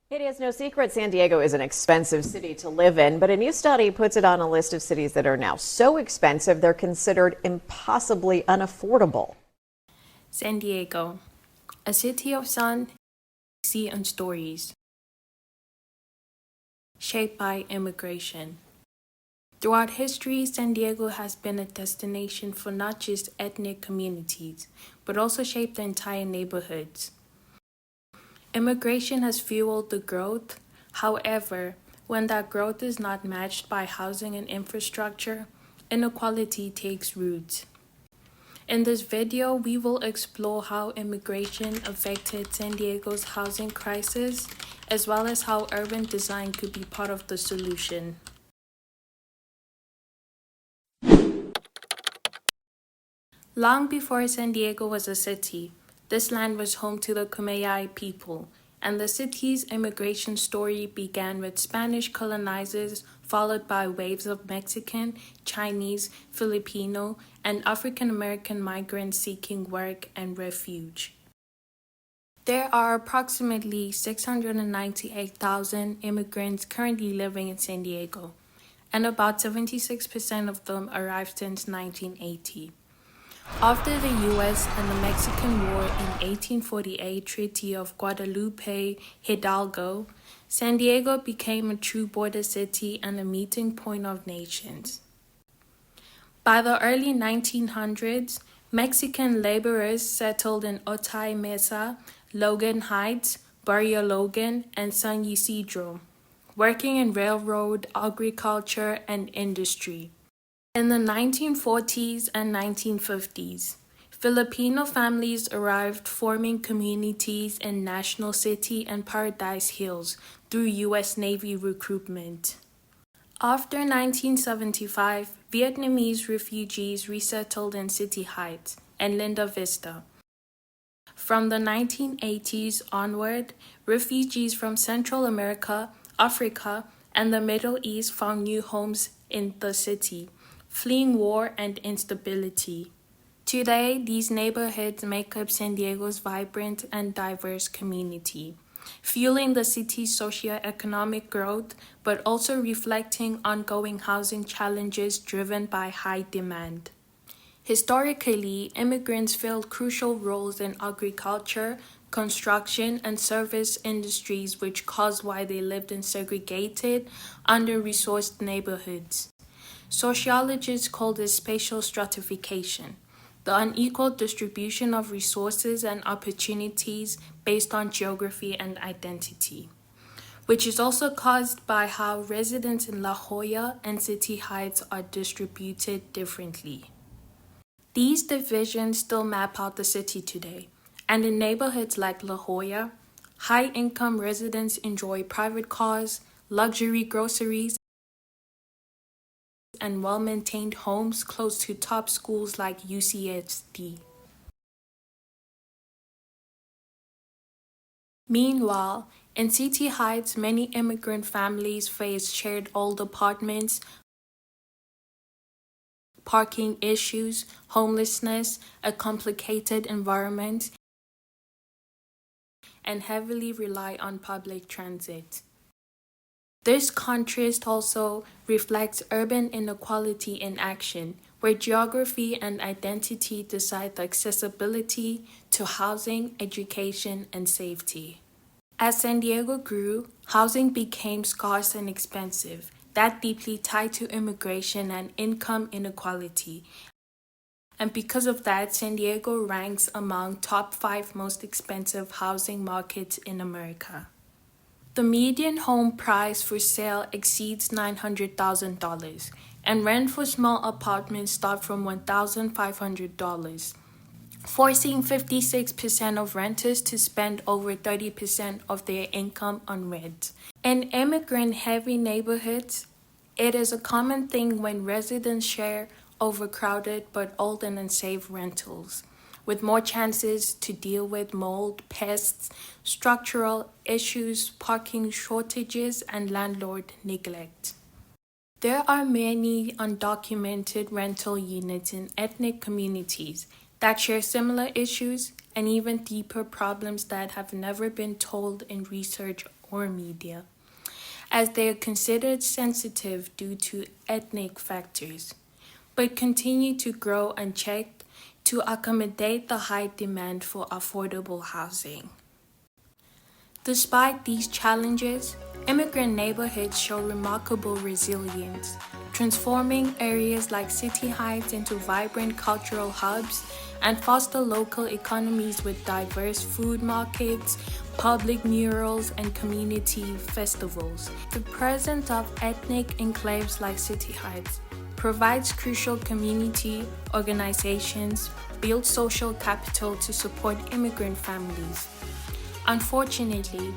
It is no secret San Diego is an expensive city to live in, but a new study puts it on a list of cities that are now so expensive they're considered impossibly unaffordable. San Diego, a city of sun, sea, and stories, shaped by immigration. Throughout history, San Diego has been a destination for not just ethnic communities, but also shaped the entire neighborhoods. Immigration has fueled the growth. However, when that growth is not matched by housing and infrastructure, inequality takes root. In this video, we will explore how immigration affected San Diego's housing crisis, as well as how urban design could be part of the solution. Long before San Diego was a city, this land was home to the Kumeyaay people, and the city's immigration story began with Spanish colonizers, followed by waves of Mexican, Chinese, Filipino, and African American migrants seeking work and refuge. There are approximately 698,000 immigrants currently living in San Diego, and about 76% of them arrived since 1980. After the U.S. and the Mexican War in 1848 Treaty of Guadalupe Hidalgo, San Diego became a true border city and a meeting point of nations. By the early 1900s, Mexican laborers settled in Otay Mesa, Logan Heights, Barrio Logan, and San Isidro, working in railroad, agriculture, and industry. In the 1940s and 1950s, Filipino families arrived, forming communities in National City and Paradise Hills through U.S. Navy recruitment. After 1975, Vietnamese refugees resettled in City Heights and Linda Vista. From the 1980s onward, refugees from Central America, Africa, and the Middle East found new homes in the city, fleeing war and instability. Today, these neighborhoods make up San Diego's vibrant and diverse community, fueling the city's socioeconomic growth, but also reflecting ongoing housing challenges driven by high demand. Historically, immigrants filled crucial roles in agriculture, construction, and service industries, which caused why they lived in segregated, under-resourced neighborhoods. Sociologists call this spatial stratification, the unequal distribution of resources and opportunities based on geography and identity, which is also caused by how residents in La Jolla and City Heights are distributed differently. These divisions still map out the city today, and in neighborhoods like La Jolla, high-income residents enjoy private cars, luxury groceries, and well-maintained homes close to top schools like UCSD. Meanwhile, in City Heights, many immigrant families face shared old apartments, parking issues, homelessness, a complicated environment, and heavily rely on public transit. This contrast also reflects urban inequality in action, where geography and identity decide the accessibility to housing, education, and safety. As San Diego grew, housing became scarce and expensive, that deeply tied to immigration and income inequality. And because of that, San Diego ranks among top 5 most expensive housing markets in America. The median home price for sale exceeds $900,000, and rent for small apartments start from $1,500, forcing 56% of renters to spend over 30% of their income on rent. In immigrant-heavy neighborhoods, it is a common thing when residents share overcrowded but old and unsafe rentals, with more chances to deal with mold, pests, structural issues, parking shortages, and landlord neglect. There are many undocumented rental units in ethnic communities that share similar issues and even deeper problems that have never been told in research or media, as they are considered sensitive due to ethnic factors, but continue to grow unchecked to accommodate the high demand for affordable housing. Despite these challenges, immigrant neighborhoods show remarkable resilience, transforming areas like City Heights into vibrant cultural hubs and foster local economies with diverse food markets, public murals, and community festivals. The presence of ethnic enclaves like City Heights provides crucial community organizations, builds social capital to support immigrant families. Unfortunately,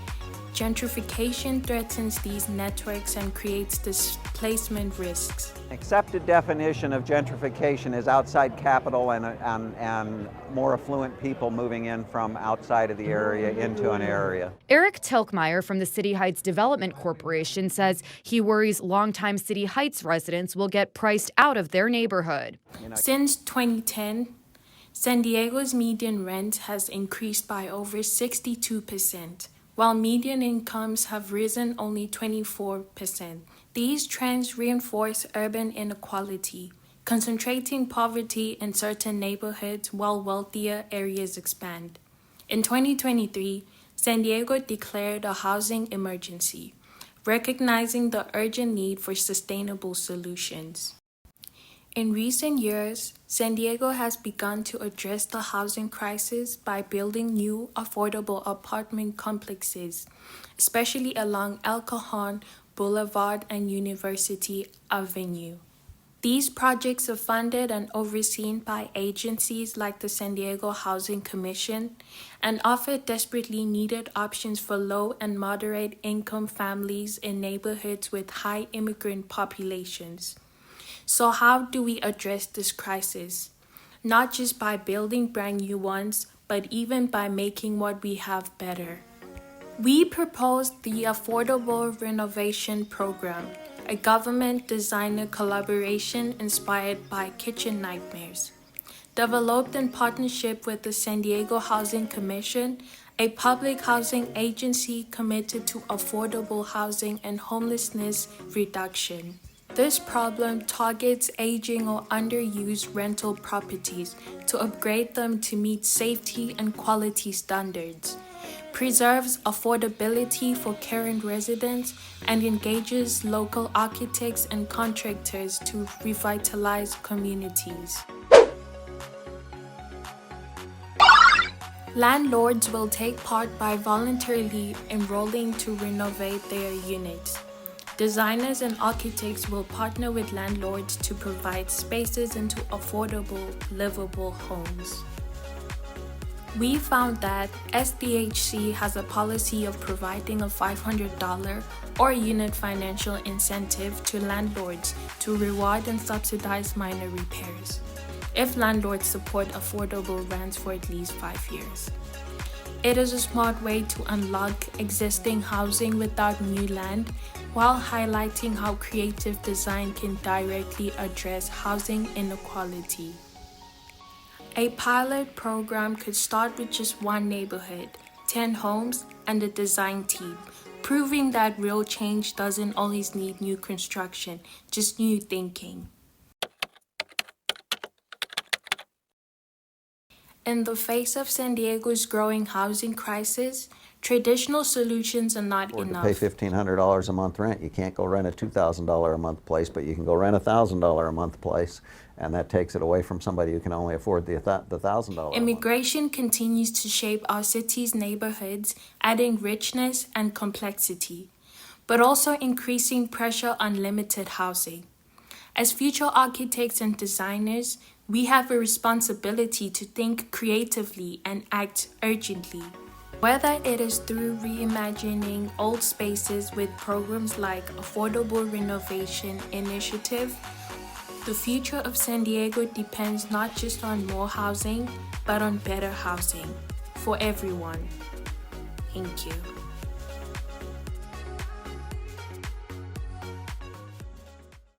gentrification threatens these networks and creates displacement risks. Accepted definition of gentrification is outside capital and more affluent people moving in from outside of the area into an area. Eric Tilkmeyer from the City Heights Development Corporation says he worries longtime City Heights residents will get priced out of their neighborhood. Since 2010, San Diego's median rent has increased by over 62%, while median incomes have risen only 24%. These trends reinforce urban inequality, concentrating poverty in certain neighborhoods while wealthier areas expand. In 2023, San Diego declared a housing emergency, recognizing the urgent need for sustainable solutions. In recent years, San Diego has begun to address the housing crisis by building new, affordable apartment complexes, especially along El Cajon Boulevard and University Avenue. These projects are funded and overseen by agencies like the San Diego Housing Commission and offer desperately needed options for low and moderate income families in neighborhoods with high immigrant populations. So how do we address this crisis? Not just by building brand new ones, but even by making what we have better. We proposed the Affordable Renovation Program, a government designer collaboration inspired by Kitchen Nightmares. Developed in partnership with the San Diego Housing Commission, a public housing agency committed to affordable housing and homelessness reduction. This problem targets aging or underused rental properties to upgrade them to meet safety and quality standards, preserves affordability for current residents, and engages local architects and contractors to revitalize communities. Landlords will take part by voluntarily enrolling to renovate their units. Designers and architects will partner with landlords to provide spaces into affordable, livable homes. We found that SDHC has a policy of providing a $500 or unit financial incentive to landlords to reward and subsidize minor repairs, if landlords support affordable rents for at least 5 years. It is a smart way to unlock existing housing without new land, while highlighting how creative design can directly address housing inequality. A pilot program could start with just one neighborhood, 10 homes, and a design team, proving that real change doesn't always need new construction, just new thinking. In the face of San Diego's growing housing crisis, traditional solutions are not enough. To pay $1,500 a month rent, you can't go rent a $2,000 a month place, but you can go rent a $1,000 a month place, and that takes it away from somebody who can only afford the $1,000. Immigration continues to shape our city's neighborhoods, adding richness and complexity, but also increasing pressure on limited housing. As future architects and designers, we have a responsibility to think creatively and act urgently. Whether it is through reimagining old spaces with programs like Affordable Renovation Initiative, the future of San Diego depends not just on more housing, but on better housing for everyone. Thank you.